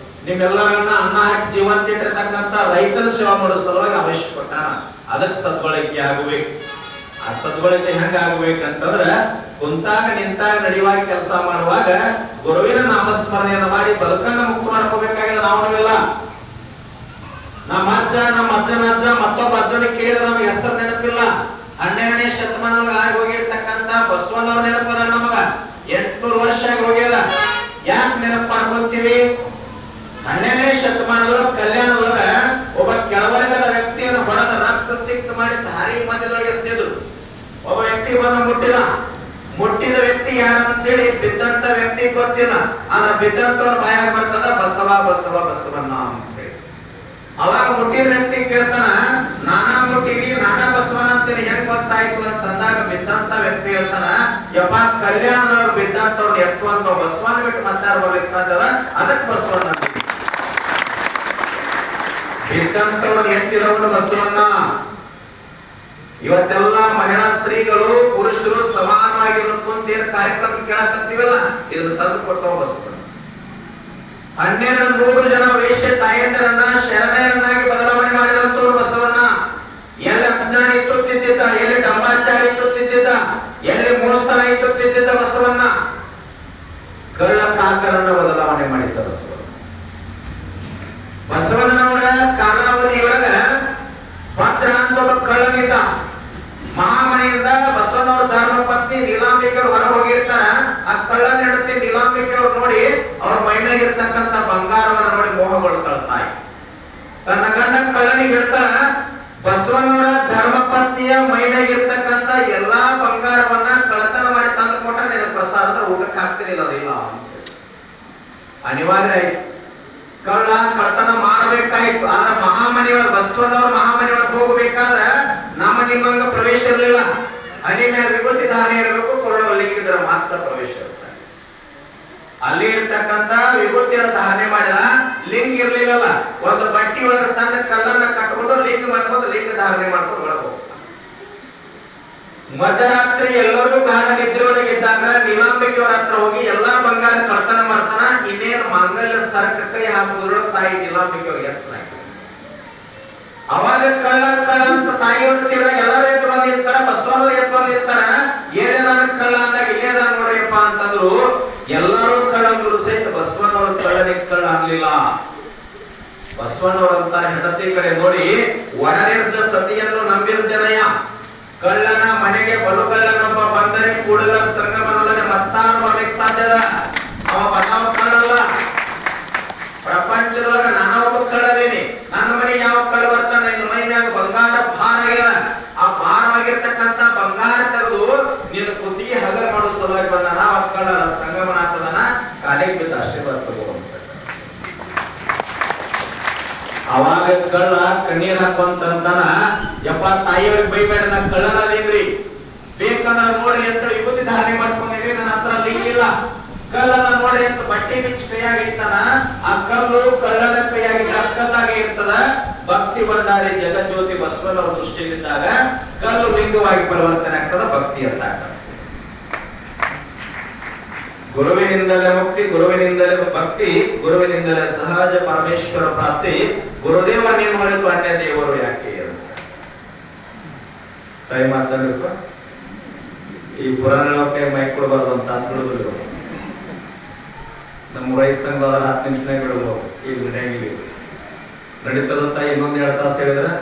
ನಿಮ್ಮೆಲ್ಲರನ್ನ ಅನ್ನ ಹಾಕಿ ಜೀವಂತ ಇಟ್ಟಿರ್ತಕ್ಕಂಥ ರೈತರ ಸೇವಾ ಮಾಡೋ ಸಲುವಾಗಿ ಅವಶ್ಯ ಕೊಟ್ಟಾನ. ಅದಕ್ಕೆ ಸದ್ಬಳಕೆ ಆಗಬೇಕು. ಆ ಸದ್ಬಳಕೆ ಹೆಂಗ ಆಗ್ಬೇಕಂತಂದ್ರ ಕುಂತಾಗ ನಿಂತಾಗ ನಡೆಯುವಾಗ ಕೆಲಸ ಮಾಡುವಾಗ ಗುರುವಿನ ನಾಮಸ್ಮರಣೆಯನ್ನು ಮಾಡಿ ಬದುಕನ್ನ ಮುಕ್ತ ಮಾಡ್ಕೋಬೇಕಾಗಿಲ್ಲ. ನಾವೆಲ್ಲ ನಮ್ಮ ಅಜ್ಜನ ಅಜ್ಜ ಮತ್ತೊಬ್ಬ ಅಜ್ಜನ ಕೇಳಿದ್ರೆ ನಮ್ಗೆ ಹೆಸರು ನೆನಪಿಲ್ಲ. 12ನೇ ಶತಮಾನದೊಳಗೆ ಆಗಿ ಹೋಗಿರ್ತಕ್ಕಂಥ ಬಸವಣ್ಣವ್ರ ನೆನಪದ ನಮಗ 800 ವರ್ಷ ಆಗಿ ಹೋಗ್ಯದ. ಯಾಕೆ ನೆನಪು ಮಾಡ್ಕೊಂತೀವಿ? 12ನೇ ಶತಮಾನದೊಳಗೆ ಕಲ್ಯಾಣದೊಳಗ ಒಬ್ಬ ಕೆಳವರ್ಗದ ವ್ಯಕ್ತಿಯನ್ನು ಹೊಡೆದ ರಕ್ತ ಸಿಕ್ತ ಮಾಡಿ ದಾರಿ ಮಧ್ಯದೊಳಗೆ ಎಸೆದ್ರು. ಒಬ್ಬ ವ್ಯಕ್ತಿ ಬಂದು ಮುಟ್ಟಿದ ವ್ಯಕ್ತಿ ಯಾರಂತೇಳಿ ಬಿದ್ದಂತ ವ್ಯಕ್ತಿ ಗೊತ್ತಿಲ್ಲ. ಆದ್ರೆ ಬಿದ್ದಂತವ್ರ ಬಾಯಾಗ ಬರ್ತದ ಬಸವ ಬಸವ ಬಸವಣ್ಣ ಅಂತೇಳಿ. ಅವಾಗ ಮುಟ್ಟಿದ ವ್ಯಕ್ತಿ ಕೇಳ್ತಾನ, ನಾನಾ ಮುಟ್ಟಿವಿ ನಾನಾ ಬಸವಣ್ಣ ಅಂತೇಳಿ ಹೆಂಗ್ ಗೊತ್ತಾಯ್ತು ಅಂತಂದಾಗ ಬಿದ್ದಂತ ವ್ಯಕ್ತಿ ಹೇಳ್ತಾನ, ಯಪ್ಪ ಕಲ್ಯಾಣದವ್ರು ಬಿದ್ದಂತವ್ರು ಎತ್ತುವಂತ ಬಸವಣ್ಣ ಬಿಟ್ಟು ಮತ್ತಾರ ಬರ್ಲಿಕ್ಕೆ ಸಾಧ್ಯದ, ಅದಕ್ಕೆ ಬಸವಣ್ಣ ಬಿದ್ದಂತವ್ರು ಎತ್ತಿರೋನು ಬಸವಣ್ಣ. ಇವತ್ತೆಲ್ಲ ಮಹಿಳಾ ಸ್ತ್ರೀಗಳು ಪುರುಷರು ಸಮಾನವಾಗಿ ಕುಂತೇನು ಕಾರ್ಯಕ್ರಮ ಕೇಳಕತ್ತೀವಲ್ಲ, ಇದನ್ನು ತಂದು ಕೊಟ್ಟವ ಬಸವಣ್ಣ. 1200 ಜನ ವೇಶ್ಯ ತಾಯಂದಿರನ್ನ ಶರಣರನ್ನಾಗಿ ಬದಲಾವಣೆ ಮಾಡಿದಂತವ್ರು ಬಸವಣ್ಣ. ಎಲ್ಲಿ ಅಜ್ಞಾನಿ ತುತ್ತಿದ್ದ, ಎಲ್ಲಿ ಡಂಬಾಚಾರಿ ತುತ್ತಿದ್ದ, ಎಲ್ಲಿ ಮೋಸ್ತನ ತುತ್ತಿದ್ದ ಬಸವಣ್ಣ. ಕಳ್ಳ ಕಾಕರನ್ನ ಬದಲಾವಣೆ ಮಾಡಿದ್ದ ಬಸವಣ್ಣ. ಬಸವಣ್ಣನವರ ಕಾಲಾವಧಿಯೊಳಗ ಭದ್ರ ಅಂತ ಒಬ್ಬ ಕಳ್ಳನಿದ್ದ. ಮಹಾಮನೆಯಿಂದ ಬಸವಣ್ಣವ್ರ ಧರ್ಮ ಪತ್ನಿ ನೀಲಾಂಬಿಕೆಯವರು ಹೊರ ಹೋಗಿರ್ತಾರ. ಆ ಕಳ್ಳನ ಹೆಂಡತಿ ನೀಲಾಂಬಿಕೆಯವ್ರು ನೋಡಿ ಅವ್ರ ಮೈನಾಗ ಇರ್ತಕ್ಕಂಥ ಬಂಗಾರವನ್ನ ನೋಡಿ ಮೋಹಗೊಳ್ತಾಳ ತಾಯಿ. ತನ್ನ ಗಂಡ ಕಳ್ಳನಿಗೆ ಹೇಳ್ತಾರ, ಬಸವಣ್ಣವರ ಧರ್ಮ ಪತ್ನಿಯ ಮೈನಾಗ ಇರ್ತಕ್ಕಂಥ ಎಲ್ಲಾ ಬಂಗಾರವನ್ನ ಕಳ್ಳತನ ಮಾಡಿ ತಂದು ಕೊಟ್ಟ ನಿನ್ನ ಪ್ರಸಾದ ಅಂದ್ರೆ ಊಟಕ್ಕೆ ಹಾಕ್ತಿರ್ಲಿಲ್ಲ. ಅದಿಲ್ಲ ಅನಿವಾರ್ಯ ಆಯ್ತು. ಕಳ್ಳ ಕಳ್ಳತನ ಮಾಡಬೇಕಾಯ್ತು. ಆದ್ರೆ ಮಹಾಮನೆಯವರು ಬಸವಣ್ಣವ್ರ ಮಹಾಮನೆಯೊಳಗೆ ಹೋಗಬೇಕಾದ್ರೆ ನಮ್ಮ ನಿಮ್ಮಂಗ ಪ್ರವೇಶ ಇರಲಿಲ್ಲ. ಹನಿ ಮೇಲೆ ವಿಭೂತಿ ಧಾರಣೆ ಇರಬೇಕು, ಕೊರಳಲ್ಲಿಗಿದ್ರೆ ಮಾತ್ರ ಪ್ರವೇಶ ಇರುತ್ತೆ. ಅಲ್ಲಿ ಇರ್ತಕ್ಕಂಥ ವಿಭೂತಿಯನ್ನು ಧಾರಣೆ ಮಾಡಿದ ಲಿಂಗ ಇರ್ಲಿಲ್ಲಲ್ಲ. ಒಂದು ಬಟ್ಟಿ ಒಳಗೆ ಸಣ್ಣ ಕಲ್ಲನ್ನ ಕಟ್ಕೊಂಡು ಲಿಂಗ ಮಾಡ್ಕೊಂಡು ಲಿಂಗ ಧಾರಣೆ ಮಾಡ್ಕೊಂಡು ಒಳಗೆ ಹೋಗ್ತಾನೆ. ಮಧ್ಯರಾತ್ರಿ ಎಲ್ಲರೂ ಗಾಢ ನಿದ್ರೆಯೊಳಗಿದ್ದಾಗ ನೀಲಾಂಬಿಕೆಯವರ ಹತ್ರ ಹೋಗಿ ಎಲ್ಲಾ ಬಂಗಾರ ಕಳ್ತನ ಮಾಡ್ತಾನ. ಇನ್ನೇನು ಮಾಂಗಲ್ಯ ಸರಕ ಕೈ ಹಾಕುವುದ್ರೊಳಗೆ ತಾಯಿ ನೀಲಾಂಬಿಕೆಯವ್ರಿಗೆ ಎಚ್ಚರ. ಅವಾಗ ಕಳ್ಳ ಅಂತ ತಾಯಿಯವ್ರ ಚೀರಾಗ ಎಲ್ಲರೂ ಎದ್ದು ಬಂದಿರ್ತಾರ, ಬಸವಣ್ಣವ್ರು ಎದ್ದು ಬಂದಿರ್ತಾರ. ಏನೇನ ಕಳ್ಳ ಅಂದಾಗ ಇಲ್ಲೇದ ನೋಡ್ರಿಯಪ್ಪ ಅಂತಂದ್ರು ಎಲ್ಲರೂ ಕಳ್ಳಂದ್ರು ಸಹಿತ ಬಸವಣ್ಣವ್ರ ಕಳ್ಳನಿಗೆ ಕಳ್ಳ ಆಗ್ಲಿಲ್ಲ. ಬಸವಣ್ಣವ್ರಂತ ಹೆಂಡತಿ ಕಡೆ ನೋಡಿ, ಒಡನಿರ್ದ ಸತಿಯನ್ನು ನಂಬಿರುತ್ತೇನಯ್ಯ, ಕಳ್ಳನ ಮನೆಗೆ ಬಲುಕಳ್ಳನೊಬ್ಬ ಬಂದರೆ ಕೂಡಲ ಸಂಗಮನೊಡನೆ ಮತ್ತಾರು ಬರ್ಲಿಕ್ಕೆ ಸಾಧ್ಯದ. ಅವ ಬಸವ ಕಳ್ಳಲ್ಲ. ಪ್ರಪಂಚದೊಳಗ ನಾನೊಬ್ಬ ಕಳ್ಳದೇನಿ. ನನ್ನ ಮನೆಗೆ ಯಾವ ಕಳ್ಳ ಬರ್ತಾನ? ನಿನ್ನ ಮನೆಯಾಗ ಬಂಗಾರ ಭಾರ ಆಗ್ಯದ. ಆ ಭಾರವಾಗಿರ್ತಕ್ಕಂಥ ಬಂಗಾರ ತೆಗೆದು ನಿನ್ನ ಕುತ್ತಿಗೆ ಹಗರ್ ಮಾಡೋ ಸಲುವಾಗಿ ಬಂದಾನ. ಆ ಕಳ್ಳರ ಸಂಗಮನ ಆಗ್ತದನ, ಕಾಲಿಗೆ ಬಿದ್ದ ಆಶೀರ್ವಾದ ತಗೋಂತ. ಅವಾಗ ಕಳ್ಳ ಕಣ್ಣೀರ್ ಹಾಕುವಂತಾನ, ಯಪ್ಪ ತಾಯಿಯವ್ರಿಗೆ ಬೈಬೇಡ, ನಾ ಕಳ್ಳನದೇನ್ರಿ, ಬೇಕಂದ್ರ ನೋಡಿ ಅಂತ ವಿಭೂತಿ ಧಾರಣೆ ಮಾಡ್ಕೊಂಡಿದ್ರಿ, ನನ್ನ ಹತ್ರ ಲಿಂಗ ಇಲ್ಲ. ಕಲ್ಲನ್ನ ನೋಡಿ ಅಂತ ಬಟ್ಟೆ ಬಿಚ್ಚಿ ಕೈಯಾಗಿ ಇರ್ತಾನ. ಆ ಕಲ್ಲು ಕಳ್ಳನ ಕೈಯಾಗಿ ಕಲ್ಲಾಗೆ ಇರ್ತದ. ಭಕ್ತಿ ಭಂಡಾರಿ ಜಗಜ್ಯೋತಿ ಬಸವಣ್ಣವ್ರ ದೃಷ್ಟಿಯಲ್ಲಿದ್ದಾಗ ಕಲ್ಲು ಲಿಂಗವಾಗಿ ಪರಿವರ್ತನೆ ಆಗ್ತದ, ಭಕ್ತಿ ಅಂತ ಆಗ್ತದೆ. ಗುರುವಿನಿಂದಲೇ ಮುಕ್ತಿ, ಗುರುವಿನಿಂದಲೇ ಭಕ್ತಿ, ಗುರುವಿನಿಂದಲೇ ಸಹಜ ಪರಮೇಶ್ವರ ಪ್ರಾಪ್ತಿ. ಗುರುದೇವ ನೀನು ಹೊರತು ಅನ್ಯ ದೇವರು ಯಾಕೆ? ತಾಯಿ ಮಾತಾಡಬೇಕು. ಈ ಪುರಾಣಕ್ಕೆ ಮೈಕ್ ಕೊಡಬಾರ್ದು ಅಂತ ತಾಸುಗಳು ನಮ್ಮ ರೈತ ಸಂಘದ 10 ನಿಮಿಷನಾಗ ಬಿಡಬಹುದು. ಈಗ ನಡೆಯಂಗಿಲ್ಲ, ನಡೀತದಂತ ಇನ್ನೊಂದ್ 2 ತಾಸು ಹೇಳಿದ್ರೆ,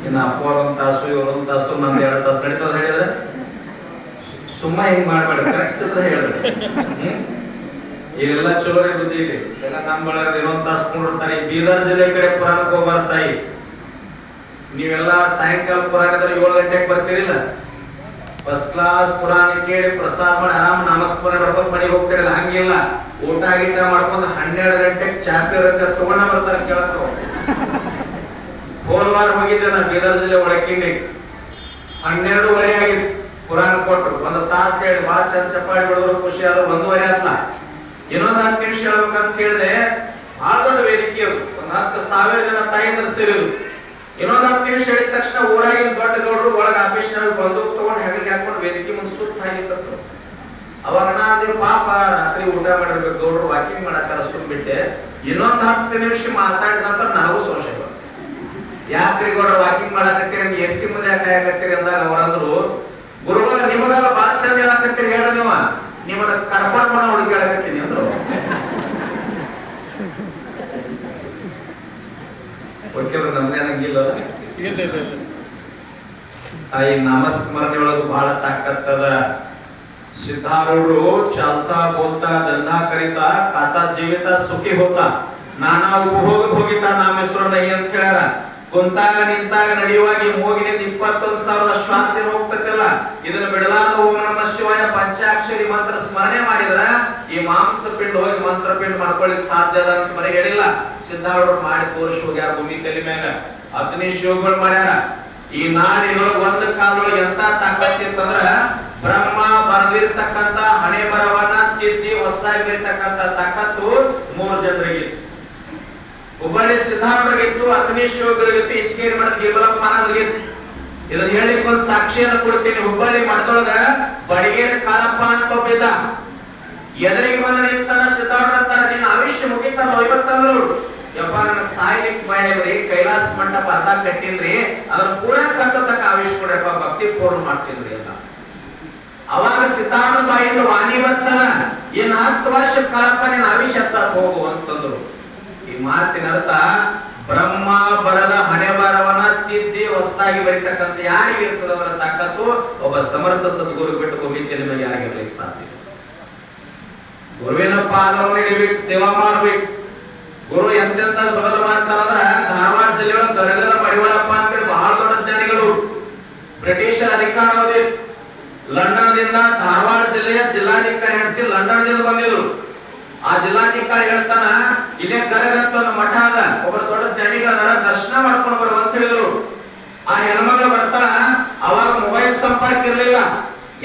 ಇನ್ನು ಅಪ್ಪವ್ರ 1 ತಾಸು, ಇವ್ರ 1 ತಾಸು, ನಮ್ದು 2 ತಾಸು ನಡೀತದ ಹೇಳಿದ್ರೆ ಸುಮ್ಮ ಹಿಂಗ್ ಮಾಡ್ಬೇಡ, ಕರೆಕ್ಟ್ ಇದ್ರೆ ಹೇಳಿದ್ರೆ. ಇಲ್ಲೆಲ್ಲ ಚಲೋನೇ ಬುದ್ಧಿ ಇದೆ. ನಮ್ಮ ಬಳಗ ಇನ್ನೊಂದ್ ತಾಸು ಕೊಂಡಿರ್ತಾರೆ. ಬೀದರ್ ಜಿಲ್ಲೆ ಕಡೆ ಪುರಾಣಕ್ಕೆ ಹೋಗ್ಬರ್ತಾಯಿ. ನೀವೆಲ್ಲ ಸಾಯಂಕಾಲ ಪುರಾಣ 7 ಗಂಟೆಗೆ ಬರ್ತೀರಿಲ್ಲ, ಫಸ್ಟ್ ಕ್ಲಾಸ್ ಪುರಾಣ ಕೇಳಿ ಪ್ರಸಾದ ಮಾಡಿ ಆರಾಮ್ ನಾಮಸ್ಮರಣೆ ಮಾಡ್ಕೊಂಡು ಮನೆಗೆ ಹೋಗ್ತಿರಲ್ಲ. ಹಂಗಿಲ್ಲ, ಊಟ ಗೀಟ ಮಾಡ್ಕೊಂಡು 12 ಗಂಟೆಗೆ ಚಾಪಿ ಇರುತ್ತೆ ತಗೊಂಡ ಬರ್ತಾರೆ ಕೇಳಕ್ಕ. ಹೋಲ್ವಾರ ಹೋಗಿದ್ದೆ ನಾ ಬೀದರ್ ಜಿಲ್ಲೆ ಒಳಕಿಂಡಿ, 12:30 ಆಗಿತ್ತು. ಪುರಾಣ ಕೊಟ್ಟರು 1 ತಾಸು ಹೇಳಿ ಭಾಳ ಚಂದ ಚಪ್ಪಾಳಿ ಬಿಡಿದ್ರು, ಖುಷಿ ಆದ್ರು. 1:30 ಆತ್ಲ. ಇನ್ನೊಂದು 10 ನಿಮಿಷ ಹೇಳ್ಬೇಕಂತ ಕೇಳಿದೆ. ಬಹಳ ದೊಡ್ಡ ವೇದಿಕೆ ಅದು. ಒಂದು 10,000 ಜನ ತಾಯಿಯಂದ್ರೆ ಸೇರಿದ್ರು. ಇನ್ನೊಂದು 10 ನಿಮಿಷ ಹೇಳಿದ ತಕ್ಷಣ ಊರಾಗಿನ ದೊಡ್ಡ ಗೌಡರು ಒಳಗೆ ಆಫೀಸ್ನಾಗ ಬಂದೂಕ್ ತಗೊಂಡು ಹೆಗಲಿಗೆ ಹಾಕೊಂಡು ವೇದಿಕೆ ಮುಂದೆ ಸುತ್ತ ಹಾಕಿತ್ತು. ಅವಾಗ ನಾನೇ ಪಾಪ ರಾತ್ರಿ ಊಟ ಮಾಡಿರ್ಬೇಕು, ಗೌಡರು ವಾಕಿಂಗ್ ಮಾಡತ್ತಾರ ಸುಮ್ಬಿಟ್ಟೆ. ಇನ್ನೊಂದು 10 ನಿಮಿಷ ಮಾತಾಡಿದ ನಂತರ ನನಗೂ ಸಂಶಯ ಬಂತು. ಯಾಕ್ರಿ ಗೌಡರು ವಾಕಿಂಗ್ ಮಾಡಕತ್ತೀರಿ, ನೀವು ಎತ್ತಿ ಮುಂದೆ ಯಾಕೆ ಹಾಕತ್ತೀರಿ ಅಂದಾಗ ಅವರಂದ್ರು, ಗುರುಗಳ ನಿಮಗೆಲ್ಲ ಬಾಳ ಚಂದ ಹೇಳಕತ್ತೀರಿ, ಹೇಳ ನಿಮ್ಮನ್ನ ಕರ್ಕೊಂಡು ಬಣ್ಣ ಹುಡುಗಿ ಹೇಳಕತ್ತೀನಿ ಅಂದ್ರು. ಓಕೆಲ್ಲ ನಮ್ದೇನಂಗಿಲ್ಲ. ತಾಯಿ ನಾಮಸ್ಮರಣೆ ಒಳಗೂ ಬಹಳ ತಾಕತ್ತದ. ಸಿದ್ಧಾರೂಢರು ಚಾಲ್ತಾ ಬೋಲ್ತಾ ದಂಧಾ ಕರಿತಾ ಕಾತಾ ಜೀವಿತ ಸುಖಿ ಹೋತಾ ನಾನಾ ಉಪಭೋಗ ಭೋಗಿತಾ ನಾಮೇಶ್ವರ ನೈ ಅಂತ ಹೇಳ್ಯಾರ. ಕುಂತಾಗ ನಿಂತಾಗ ನಡೆಯುವಾಗಿ ಮೂಗಿನಿಂದ 21,000 ಶ್ವಾಸ ಹೋಗ್ತೈತಲ್ಲ, ಇದನ್ನ ಬಿಡಲಾರ್ದ ಓಂ ನಮಃ ಶಿವಾಯ ಪಂಚಾಕ್ಷರಿ ಮಂತ್ರ ಸ್ಮರಣೆ ಮಾಡಿದ್ರ ಈ ಮಾಂಸ ಪಿಂಡ ಹೋಗಿ ಮಂತ್ರ ಪಿಂಡ ಮಾಡ್ಕೊಳ್ಳಿಕ್ ಸಾಧ್ಯ ಅದ ಅಂತ ಬರೀ ಹೇಳಿಲ್ಲ. ಸಿದ್ಧಾರೂಢರು ಮಾಡಿ ತೋರಿಸಿ ಹೋಗ್ಯಾರ ಭೂಮಿ ತಲೆ ಮ್ಯಾಗ. ಅಗ್ನಿ ಶಿವಗಳು ಮಾಡ್ಯಾರ. ಈ ನಾಡಿನೊಳಗೆ ಒಂದು ಕಾಲದೊಳಗೆ ಎಂತ ತಾಕತ್ತಿತ್ತಂದ್ರ ಬ್ರಹ್ಮ ಬರೆದಿರ್ತಕ್ಕಂತ ಹಣೆ ಬರವನ್ನ ತಿದ್ದಿ ಹೊಸದಾಗಿರ್ತಕ್ಕಂತ ತಾಕತ್ತು 3 ಜನರಿಗೆ. ಹುಬ್ಬಳ್ಳಿ ಸಿದ್ಧಾರೂಢರಿಗಿತ್ತು, ಅಗ್ನಿ ಶಿವಗಳಿಗಿತ್ತು, ಇಚ್ಕೇರಿ ಮಠದ ಗಿರ್ಬಲಪ್ಪ ಮಹಾರಾಜರಿಗಿತ್ತು. ಇದನ್ನ ಹೇಳಿಕ್ ಒಂದು ಸಾಕ್ಷಿಯನ್ನು ಕೊಡ್ತೀನಿ. ಹುಬ್ಬಳ್ಳಿ ಮಠದೊಳಗ ಬಡಿಗೇರಿ ಕಾಲಪ್ಪ ಅಂತ ಒಬ್ಬಿದ್ದ. ಎದುರಿಗೆ ಬಂದ ನಿಂತಾನ ಸಿದ್ಧಾರೂಢ ಅಂತಾರ, ನಿನ್ನ ಆಯುಷ್ಯ ಮುಗಿತಲ್ಲ 50 ಯಪ್ಪ ನನಗೆ ಸಾಯ್ಲಿಕ್ಕೆ ಬಾಯ್ರಿ, ಕೈಲಾಸ ಮಂಟಪ ಅರ್ಧ ಕಟ್ಟಿನ್ರಿ, ಅದನ್ನ ಪೂರ ಕಟ್ಟತಕ್ಕ ಆಯುಷ್ಯ ಕೊಡ್ರಪ್ಪ, ಭಕ್ತಿ ಪೂರ್ಣ ಮಾಡ್ತೀನ್ರಿ ಅಂತ. ಅವಾಗ ಸಿದ್ಧಾರೂಢ ಬಾಯಿಂದ ವಾಣಿ ಬರ್ತದ, ಇನ್ನು 10 ವರ್ಷ ಕಾಲಪ್ಪ ನಿನ್ನ ಆಯುಷ್ಯ ಹೆಚ್ಚಾತ್ ಹೋಗು ಅಂತಂದ್ರು. ಈ ಮಾತಿನ ಅರ್ಥ ಬ್ರಹ್ಮ ಬರದ ಹಣೆ ಬರವನ್ನ ತಿದ್ದಿ ಹೊಸದಾಗಿ ಬರೀತಕ್ಕಂಥ ಯಾರಿಗೆ ಇರ್ತದ ಅದರ ತಾಕತ್ತು ಒಬ್ಬ ಸಮರ್ಥ ಸದ್ಗುರು ಬಿಟ್ಟು ಭೂಮಿಯಲ್ಲಿ ಮೇಲೆ ಯಾರಿಗಿರ್ಲಿಕ್ಕೆ ಸಾಧ್ಯ. ಗುರುವಿನ ಪಾದವನ್ನು ಹಿಡಿಬೇಕು, ಸೇವಾ ಮಾಡಬೇಕು. ಗುರು ಎಂತೆಂತ ಬದಲು ಮಾಡ್ತಾರಂದ್ರ ಧಾರವಾಡ ಜಿಲ್ಲೆಯೊಳಗೆ ಗರಗದ ಮಡಿವಾಳಪ್ಪ ಅಂತೇಳಿ ಬಹಳ ದೊಡ್ಡ ಜ್ಞಾನಿಗಳು. ಬ್ರಿಟಿಷರ ಅಧಿಕಾರ ಅವಧಿ ಲಂಡನ್ ದಿಂದ ಧಾರವಾಡ ಜಿಲ್ಲೆಯ ಜಿಲ್ಲಾಧಿಕಾರಿ ಹೆಂಡತಿ ಲಂಡನ್ ದಿಂದ ಬಂದಿದ್ರು. ಆ ಜಿಲ್ಲಾಧಿಕಾರಿ ಹೇಳ್ತಾನ, ಇಲ್ಲೇ ಗರಗಂತ ಒಂದು ಮಠ ಅದ, ಒಬ್ಬರು ದೊಡ್ಡ ಜ್ಞಾನಿಗಳದಾರ, ದರ್ಶನ ಮಾಡ್ಕೊಂಡು ಬರುವ ಅಂತ ಹೇಳಿದ್ರು. ಆ ಹೆಣ್ಮಗಳು ಬರ್ತಾಳ. ಅವಾಗ ಮೊಬೈಲ್ ಸಂಪರ್ಕ ಇರ್ಲಿಲ್ಲ,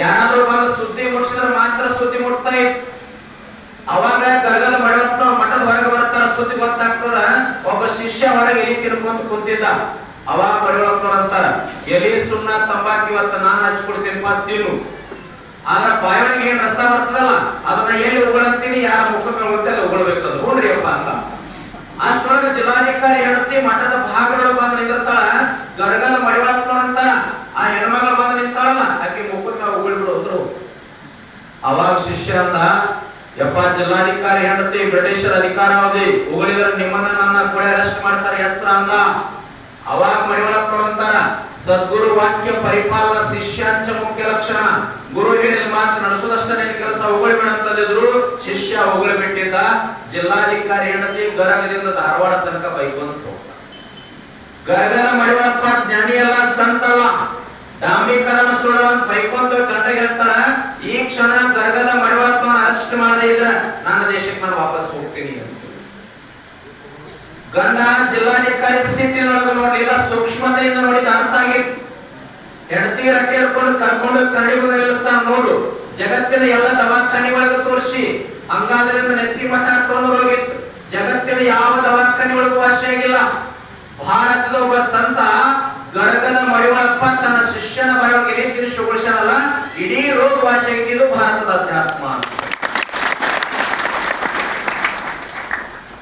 ಯಾರಾದ್ರೂ ಬಂದು ಸುದ್ದಿ ಮುಟ್ಟಿಸಿದ್ರೆ ಮಾತ್ರ ಸುದ್ದಿ ಮುಟ್ತಾ ಇತ್ತು. ಅವಾಗ ಗರಗದ ಮಠದ ಹೊರಗೆ ಬರ್ತಾರ, ಸುದ್ದಿ ಗೊತ್ತಾಗ್ತದ. ಒಬ್ಬ ಶಿಷ್ಯ ಹೊರಗೆ ಎಲಿ ತಿನ್ಕೊಂತ ಕುಂತಿದ್ದ. ಅವಾಗ ಮಡಿವಾಳಪ್ಪನವ್ರು ಅಂತಾರ, ಎಲಿ ಸುಣ್ಣ ತಂಬಾಕಿ ಇವತ್ತು ನಾನು ಹಚ್ಕೊಡ್ತೀನಿ ತಿನ್ನು, ಆದ್ರ ಬಾಯಿಗೆ ಏನ್ ರಸ ಬರ್ತದಲ್ಲ ಅದನ್ನ ಎಲ್ಲಿ ಉಗುಳಂತೀನಿ, ಯಾರ ಮುಖಕ್ಕೆ ಉಗುಳುತ್ತೆ ಉಗುಳ್ಬೇಕು ಅದು ನೋಡ್ರಿ ಅಪ್ಪ ಅಂತ. ಅಷ್ಟೊಳಗೆ ಜಿಲ್ಲಾಧಿಕಾರಿ ಹೆಂಡತಿ ಮಠದ ಭಾಗಗಳು ಬಂದು ನಿಂತಿರ್ತಾಳ. ಗರಗದ ಮಡಿವಾಳಪ್ಪನವ್ರು ಅಂತಾರ, ಆ ಹೆಣ್ಮಗಳು ಬಂದು ನಿಂತಾಳಲ್ಲ ಆಕೆ ಮುಖಕ್ಕೆ ಉಗುಳ್ಬಿಡೋದ್ರು. ಅವಾಗ ಶಿಷ್ಯ ಅಂದ, ಯಪ್ಪ ಜಿಲ್ಲಾಧಿಕಾರಿ ಹೆಂಡತಿ ಬ್ರಿಟಿಷರ ಅಧಿಕಾರಾವಧಿ ಉಗುಳಿದ್ರೆ ನಿಮ್ಮನ್ನ ನನ್ನ ಕೂಡ ಅರೆಸ್ಟ್ ಮಾಡ್ತಾರೆ ಎಚ್ಚರ ಅಂದ. ಅವಾಗ ಮಡಿವಾಳಪ್ಪನವ್ರು ಅಂತಾರ, ಸದ್ಗುರು ವಾಕ್ಯ ಪರಿಪಾಲನ ಶಿಷ್ಯಾಂಚ ಮುಖ್ಯ ಲಕ್ಷಣ. ಗುರು ಹೇಳಿದ ಮಾತು ನಡೆಸೋದಷ್ಟೇ ನಿನ್ನ ಕೆಲಸ, ಉಗುಳ್ಬೇಡ ಅಂತಂದಿದ್ರು. ಶಿಷ್ಯ ಉಗುಳಿ ಬಿಟ್ಟಿದ್ದ. ಜಿಲ್ಲಾಧಿಕಾರಿ ಹೆಂಡತಿ ಗರಗದಿಂದ ಧಾರವಾಡ ತನಕ ಬೈಕೊಂತ ಹೋಗ್ತ. ಗರಗದ ಮಡಿವಾಳಪ್ಪ ಜ್ಞಾನಿ ಅಲ್ಲ, ಸಂತಲ್ಲ, ಡಾಂಬಿಕರನ ಸುಳ್ಳು ಅಂತ ಬೈಕೊಂತ ಗಂಟೆಗೆ ಹೇಳ್ತಾರ, ಈ ಕ್ಷಣ ಗರಗದ ಮಡಿವಾಳಪ್ಪನ ಅರೆಸ್ಟ್ ಮಾಡದೇ ಇದ್ರ ನನ್ನ ದೇಶಕ್ಕೆ ನಾನು ವಾಪಸ್ ಹೋಗ್ತೀನಿ ಅಂತ. ಗಂಡ ಜಿಲ್ಲಾಧಿಕಾರಿ ಸ್ಥಿತಿಯೊಳಗೆ ನೋಡ್ಲಿಲ್ಲ, ಸೂಕ್ಷ್ಮತೆಯಿಂದ ನೋಡಿದ ಅಂತಾಗಿ ಹೆಂಡತಿ ರಟ್ಟೆ ಹಿಡ್ಕೊಂಡು ಕರ್ಕೊಂಡು ಕರಡಿ ಮುಂದೆ ನಿಲ್ಲಿಸ್ತಾನ. ನೋಡು, ಜಗತ್ತಿನ ಎಲ್ಲ ದವಾಖಾನೆ ಒಳಗೆ ತೋರಿಸಿ ಅಂಗಾದ್ರಿಂದ ನೆತ್ತಿ ಮಟ್ಟ ತಗೊಂಡು ಹೋಗಿತ್ತು. ಜಗತ್ತಿನ ಯಾವ ದವಾಖಾನೆ ಒಳಗೂ ವಾಸಿ ಆಗಿಲ್ಲ. ಭಾರತದ ಒಬ್ಬ ಸಂತ ಗರಗದ ಮಡಿವಾಳಪ್ಪ ತನ್ನ ಶಿಷ್ಯನ ಬಾಯಿಗೆ ಎಲಿ ತಿನ್ನಿಸಿ ಉಗುಳಿಸನಲ್ಲ, ಇಡೀ ರೋಗ ವಾಸಿ ಆಗಿದ್ದು ಭಾರತದ ಅಧ್ಯಾತ್ಮ.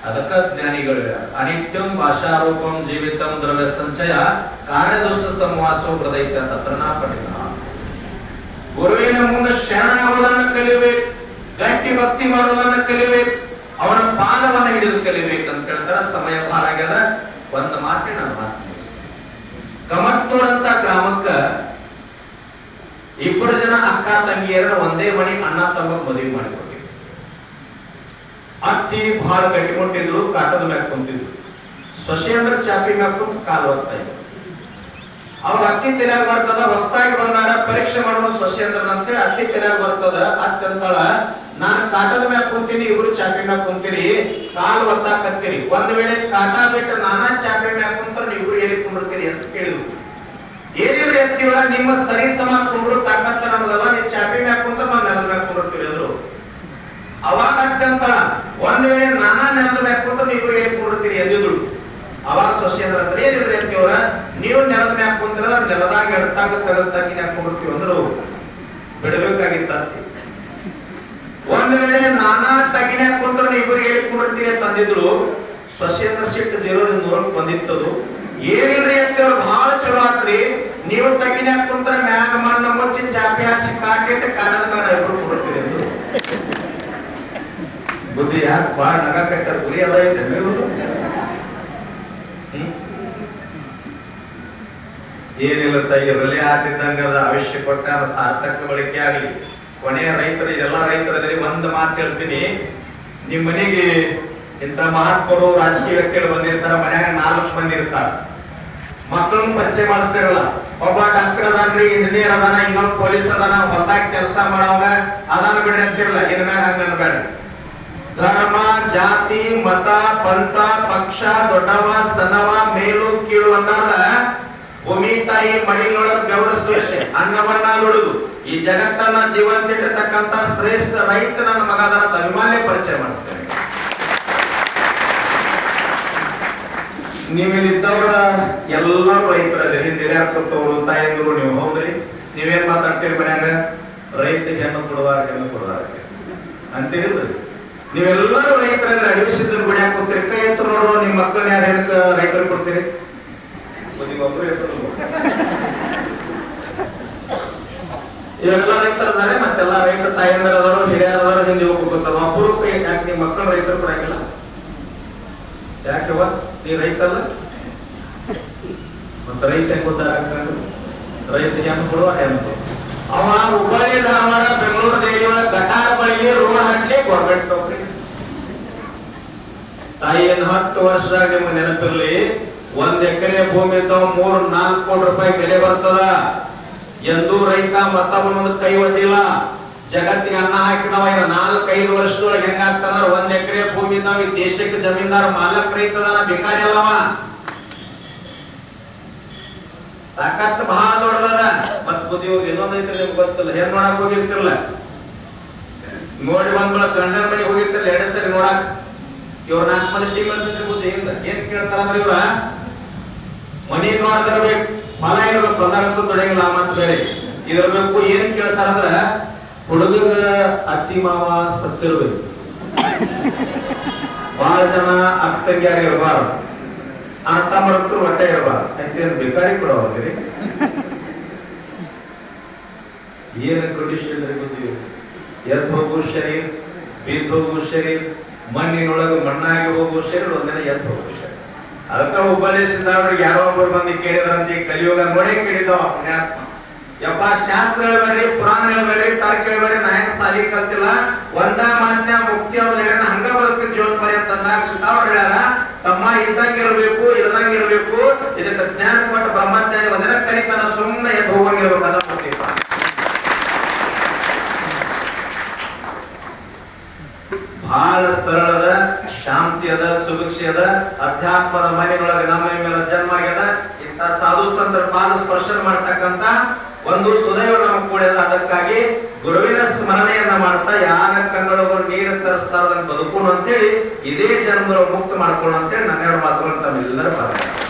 ಅದಕ್ಕ ಜ್ಞಾನಿಗಳು ಅನಿತ್ಯಂ ಭಾಷಾರೂಪಂ ಜೀವಿತಂ ದ್ರವ್ಯ ಸಂಚಯ ಕಾರ್ಯದುಷ್ಟ ಸಂವಾಸೋ ಪ್ರದೈತ ತತ್ರನಾ ಪಠಿತ. ಗುರುವಿನ ಮುಂದೆ ಶರಣಾಗುವುದನ್ನು ಕಲಿಬೇಕು, ಗಟ್ಟಿ ಭಕ್ತಿ ಮಾಡುವುದನ್ನು ಕಲಿಬೇಕು, ಅವನ ಪಾದವನ್ನು ಹಿಡಿದು ಕಲಿಬೇಕು ಅಂತ ಹೇಳ್ತಾರ. ಸಮಯ ಭಾಳ ಆಗ್ಯದ, ಒಂದು ಮಾತೆ ನಾನು ಮಾತು ಕಮತ್ತೂರ್ ಅಂತ ಗ್ರಾಮಕ್ಕ 2 ಜನ ಅಕ್ಕ ತಂಗಿಯರ ಒಂದೇ ಮನೆ ಅಣ್ಣ ತಮ್ಮ ಮದುವೆ ಮಾಡಿಕೊಟ್ಟಿದ್ರು. ಅತ್ತಿ ಬಹಳ ಗಟ್ಟಿಮುಟ್ಟಿದ್ರು, ಕಾಟದ ಮ್ಯಾಗ ಕುಂತಿದ್ರು. ಸೊಸೆ ಅಂದ್ರೆ ಚಾಪಿ ಮ್ಯಾಗ ಕುಂತ ಕಾಲು ಓದ್ತಾ ಇದ್ರು. ಅವ್ರ ಅತ್ತಿ ತಲೆಯಾಗ ಬರ್ತದ, ಹೊಸದಾಗಿ ಬಂದಾರ ಪರೀಕ್ಷೆ ಮಾಡೋಣ ಸೊಸೆ ಅಂದ್ರ ಅಂತೇಳಿ ಅತ್ತಿ ತಲೆಯಾಗ ಬರ್ತದ. ಅತ್ತಿ ಅಂತಾಳ, ನಾನು ಕಾಟದ ಮ್ಯಾಗ ಕುಂತೀನಿ, ಇವ್ರು ಚಾಪಿ ಮ್ಯಾಗ ಕುಂತೀರಿ, ಕಾಲು ಒತ್ತಾಕತ್ತೀರಿ, ಒಂದ್ ವೇಳೆ ಕಾಟ ಬಿಟ್ಟು ನಾನಾ ಚಾಪಿ ಮ್ಯಾಗ ಕುಂತ್ರ ಇವ್ರು ಏರಿ ಕುಂಡಿರ್ತೀರಿ ಅಂತ ಕೇಳಿದ್ರು. ಏನಿಲ್ಲ ಎತ್ತಿವಳ ನಿಮ್ಮ ಸರಿ ಸಮ ಕುಂಡ್ರು ತಾಕತ್ತ ನಮ್ಮದಲ್ಲ, ನೀವು ಚಾಪಿ ಮ್ಯಾಗ ಕುಂತ್ರ ನಾವು ನೆಲದ ಮ್ಯಾಗ ಕುಂಡಿರ್ತೀರಿ ಅಂದ್ರು. ಅವಾಗ ಅತ್ತಿ ಅಂತಾಳ, ಒಂದ್ ವೇಳೆ ನಾನಾ ನೆಲದ ಮ್ಯಾಗ ಕುಂತ್ರ ನೀವು ಸೊಸೆಯಂದ್ರ ಅಂದ್ರೆ ಏನಿಲ್ರಿ ಅಂತೀವ್ರ, ನೀವು ನೆಲದ ಮ್ಯಾಗ ಕುಂತ್ರ ನೆಲದಾಗ ಎಡ್ತಾಗ ತೆಗೆದಾಗಿ ಹಾಕೊಂಡ್ಬಿಡ್ತೀವಿ ಅಂದ್ರು ಬಿಡಬೇಕಾಗಿತ್ತ. ಒಂದ್ ವೇಳೆ ನಾನಾ ತಗಿನ್ಯಾಗ ಕುಂತ್ರ ಇಬ್ಬರಿಗೆ ಹೇಳಿಕೊಂಡಿರ್ತೀರಿ ತಂದಿದ್ರು, ಸೊಸೆಯಂದ್ರ ಸಿಟ್ಟು 0-100 ಬಂದಿತ್ತದು. ಏನಿಲ್ರಿ ಅಂತೀವ್ರ, ಬಹಳ ಚಲೋ ಆತ್ರಿ, ನೀವು ತಗಿನ್ಯಾಗ ಕುಂತ್ರ ಮ್ಯಾಗ ಮಣ್ಣ ಮುಚ್ಚಿ ಚಾಪಿ ಹಾಸಿ ಕಾಕಿಟ್ಟು ಕಾಣದ ಕಾಣ ಇಬ್ರು ಕೊಡ್ತೀರಿ ಅಂದ್ರು. ಬುದ್ಧಿ ಯಾಕೆ ಬಾಳ ನಗ ಕಟ್ಟಾರ, ಗುರಿ ಅದ ಐತೆ ನೀವು. ಏನಿಲ್ಲ ಇರಲಿ ಆತಿದ್ದಂಗ ಆವಿಷ್ಯ ಕೊಟ್ಟ ಸಾರ್ಥಕ ಬಳಕೆ ಆಗ್ಲಿ. ಕೊನೆಯ ರೈತರು, ಇದೆಲ್ಲ ರೈತರಲ್ಲಿ ಒಂದು ಮಾತು ಹೇಳ್ತೀನಿ, ನಿಮ್ ಮನೆಗೆ ಇಂತ ಮಹಾತ್ಮರು ರಾಜಕೀಯ ವ್ಯಕ್ತಿಗಳು ಬಂದಿರ್ತಾರ, ಮನ್ಯಾಗ 4 ಮಂದಿ ಇರ್ತಾರ, ಮಕ್ಕಳನ್ನ ಪರಿಚಯ ಮಾಡಿಸ್ತಿರಲ್ಲ. ಒಬ್ಬ ಡಾಕ್ಟರ್ ಅದಾನ್ರಿ, ಇಂಜಿನಿಯರ್ ಅದಾನ, ಇನ್ನೊಂದು ಪೊಲೀಸ್ ಅದಾನ, ಹೊಲದಾಗ ಕೆಲಸ ಮಾಡವಾಗ ಅದಾನ ಬಿಡ್ರಿ ಅಂತಿರಲ್ಲ. ಇನ್ ಮ್ಯಾಗ ಹಂಗ ಅನ್ಬೇಡ್ರಿ. ಧರ್ಮ, ಜಾತಿ, ಮತ, ಪಂಥ, ಪಕ್ಷ, ದೊಡ್ಡವ ಸಣ್ಣವ, ಮೇಲು ಕೀಳು ಅನ್ನೋದ ಭೂಮಿ ತಾಯಿ ಮಡಿಲೊಳಗೆ ಬೆವರ ಸುರಿಸಿ ಅನ್ನವನ್ನ ನುಡಿದು ಈ ಜಗತ್ತನ್ನ ಜೀವಂತಿಟ್ಟಿರ್ತಕ್ಕಂಥ ಶ್ರೇಷ್ಠ ರೈತ ನನ್ನ ಮಗದನ್ನ ಅಭಿಮಾನ್ಯ ಪರಿಚಯ ಮಾಡಿಸ್ತೇನೆ. ನೀವಿಲ್ಲಿದ್ದವ್ರ ಎಲ್ಲರೂ ರೈತರಲ್ಲಿ, ಹಿಂದೆ ಹಿರಿಯರ್ತವ್ರು, ತಾಯಂದ್ರು ನೀವು ಹೌದ್ರಿ. ನೀವೇನ್ ಮಾತಾಡ್ತೀರಿ ಮನ್ಯಾಗ? ರೈತರಿಗೆ ಹೆಣ್ಣು ಕೊಡುವಾರ, ಹೆಣ್ಣು ಕೊಡುವಾರ ಅಂತೀರಿಲ್ರಿ. ನೀವೆಲ್ಲರೂ ರೈತರಲ್ಲಿ ಅಡಿಸಿದ್ರು ಗುಡಿಯಾಗ ಕೊಡ್ತೀರಿ. ಕೈ ಎತ್ತು ನೋಡುವ, ನಿಮ್ಮ ಮಕ್ಕಳನ್ನ ಯಾರು ಹೆಣ್ಣು ರೈತರಿಗೆ ಕೊಡ್ತೀರಿ? ಒಬ್ರು ಇವೆಲ್ಲ ರೈತರದಾರೆ, ಮತ್ತೆಲ್ಲ ರೈತ ತಾಯಂದಿರದವರು, ಹಿರಿಯರದವರು, ಹಿಂದೆ ಹೋಗ್ಬೇಕಂತ ಒಬ್ಬರು ಯಾಕೆ ನಿಮ್ಮ ಮಕ್ಕಳು ರೈತರು ಕೊಡಂಗಿಲ್ಲ? ಯಾಕೆವ ನೀ ರೈತಲ್ಲ? ಮತ್ತೆ ರೈತ ಹೆಂಗ್ ಗೊತ್ತಾಗ್ತಾನೆ? ರೈತರಿಗೆ ಹೆಣ್ಣು ಕೊಡುವ ಹೆಣ್ಣು ಅವ ಹುಬ್ಬಳ್ಳಿ ಧಾರವಾಡ ಬೆಂಗಳೂರು ಡೈಲಿ ಒಳಗೆ ಗಟಾರ ಬಳಿಗೆ ರೋಡ್ ಹಾಕ್ಲಿ ಗೌರ್ಮೆಂಟ್ ನೌಕರಿ. ತಾಯಿ 10 ವರ್ಷ ನಿಮ್ಗೆ ನೆನಪಿರ್ಲಿ, 1 ಎಕರೆ ಭೂಮಿ ಇದ್ದಾವ 3-4 ಕೋಟಿ ರೂಪಾಯಿ ಬೆಲೆ ಬರ್ತದ. ಎಂದೂ ರೈತ ಮತ್ತೊಬ್ಬನ ಕೈ ಒಡ್ಡಿಲ್ಲ. ಜಗತ್ತಿಗೆ ಅನ್ನ ಹಾಕಿದವ 4-5 ವರ್ಷದೊಳಗೆ ಹೆಂಗಾಗ್ತಾನ? 1 ಎಕರೆ ಭೂಮಿ ಇದ್ದಾವ, ಈ ದೇಶಕ್ಕೆ ಜಮೀನ್ದಾರ ಮಾಲಕ್ ರೈತದಾನ, ಬೇಕಾರಿ ಅಲ್ಲವ. ತಾಕತ್ತು ಬಹಳ ದೊಡ್ಡದ. ಮತ್ ಬುದ್ಧಿ ಇನ್ನೊಂದೈತಿ ನಿಮ್ಗೆ ಗೊತ್ತಿಲ್ಲ, ಏನ್ ನೋಡಕ್ ಹೋಗಿರ್ತಿರ್ಲ, ನೋಡಿ ಬಂದ್ಬಳ ಗಂಡನ ಮನೆಗೆ ಹೋಗಿರ್ತಿರ್ಲ 2 ಸರಿ ನೋಡಕ್. ಇವ್ರ 4 ಮಂದಿ ಟೀಮ್ ಇರ್ತಿದ್ರಿ ಬುದ್ಧಿ ಏನ್ ಕೇಳ್ತಾರ ಅಂದ್ರೆ, ಇವ್ರ ಮನಿ ನೋಡ್ತಿರ್ಬೇಕು, ಫಲ ಇರ್ಬೇಕು, ಬಂದಾಗಂತೂ ತೊಡಗಿಲ್ಲ ಮತ್ ಬೇರೆ ಇದಿರ್ಬೇಕು. ಏನ್ ಕೇಳ್ತಾರಂದ್ರ, ಹುಡುಗ ಅತ್ತಿ ಮಾವ ಸತ್ತಿರ್ಬೇಕು, ಬಹಳ ಜನ ಅಕ್ಕ ತಂಗಿಯಾರ ಇರಬಾರ್ದು, ಅಣ್ಣ ಮರತ್ತರು ಹೊಟ್ಟೆ ಇರಬಾರ್ದು. ಅಂತೇನು ಬೇಕಾರಿ ಕೊಡೋದ್ರಿ? ಏನ್ ಕಂಡೀಷನ್ ಗೊತ್ತೀವಿ? ಎದ್ದು ಹೋಗು ಶರೀರ್, ಬಿದ್ದು ಹೋಗು ಶರೀರ್, ಮಣ್ಣಿನೊಳಗೆ ಮಣ್ಣಾಗಿ ಹೋಗುವ ಶರೀರ, ಒಂದಿನ ಎದ್ದು ಹೋಗು ಶರೀರ. ಅದಕ್ಕ ಉಪದೇಶದವ್ರಿಗೆ ಯಾರೋ ಒಬ್ಬರು ಮಂದಿ ಕೇಳಿದ್ರಂತೆ, ಕಲಿಯುಗ ನೋಡೇ ಕೇಳಿದವ ಪುಣ್ಯಾತ್ಮ. ಯಪ್ಪ ಶಾಸ್ತ್ರ ಹೇಳ್ಬೇಡ್ರಿ, ಪುರಾಣ ಹೇಳ್ಬೇಡ್ರಿ, ತರ್ಕ ಹೇಳ್ಬೇಡ್ರಿ, ನಾ ಹೆಂಗ್ ಸಾಲಿ ಕಲ್ತಿಲ್ಲ, ಒಂದ ಮಾನ್ಯ ಮುಕ್ತಿ ಅವ್ರ ಹಂಗ ಬದುಕು ಜೀವನ ಪರ್ಯಂತ ಅಂದಾಗ ಸುತಾವ್ರು ಹೇಳ್ಯಾರ, ತಮ್ಮ ಇದ್ದಂಗಿರ್ಬೇಕು, ಇಲ್ಲದಂಗಿರ್ಬೇಕು, ಇದಕ್ಕೆ ಜ್ಞಾನ ಕೊಟ್ಟ ಬ್ರಹ್ಮಜ್ಞಾನಿ ಒಂದಿನ ಕಲಿತಾನ, ಸುಮ್ಮನೆ ಎದ್ದು ಹೋಗಂಗಿರ್ಬೇಕು. ಅದ ಮುಕ್ತಿಪ್ಪ. ಬಹಳ ಸರಳದ, ಶಾಂತಿ ಅದ, ಸುಭಿಕ್ಷೆ ಅದ, ಅಧ್ಯಾತ್ಮದ ಮನೆಯೊಳಗೆ ನಮ್ಮ ಮೇಲೆ ಜನ್ಮ ಆಗ್ಯದ. ಇಂಥ ಸಾಧು ಸಂತರ ಪಾದ ಸ್ಪರ್ಶನ ಮಾಡ್ತಕ್ಕಂತ ಒಂದು ಸುದೈವ ನಮಗೆ ಕೂಡ್ಯದ. ಅದಕ್ಕಾಗಿ ಗುರುವಿನ ಸ್ಮರಣೆಯನ್ನ ಮಾಡ್ತಾ ಯಾರ ಕಣ್ಣೊಳಗೂ ನೀರು ತರಿಸ್ತಾರ ಬದುಕೋಣ ಅಂತೇಳಿ, ಇದೇ ಜನ್ಮದೊಳಗೆ ಮುಕ್ತ ಮಾಡ್ಕೊಳ್ಳೋ ಅಂತೇಳಿ 12 ಮಾತುಗಳನ್ನು ತಮ್ಮೆಲ್ಲರೂ ಬರ್ತಾರೆ.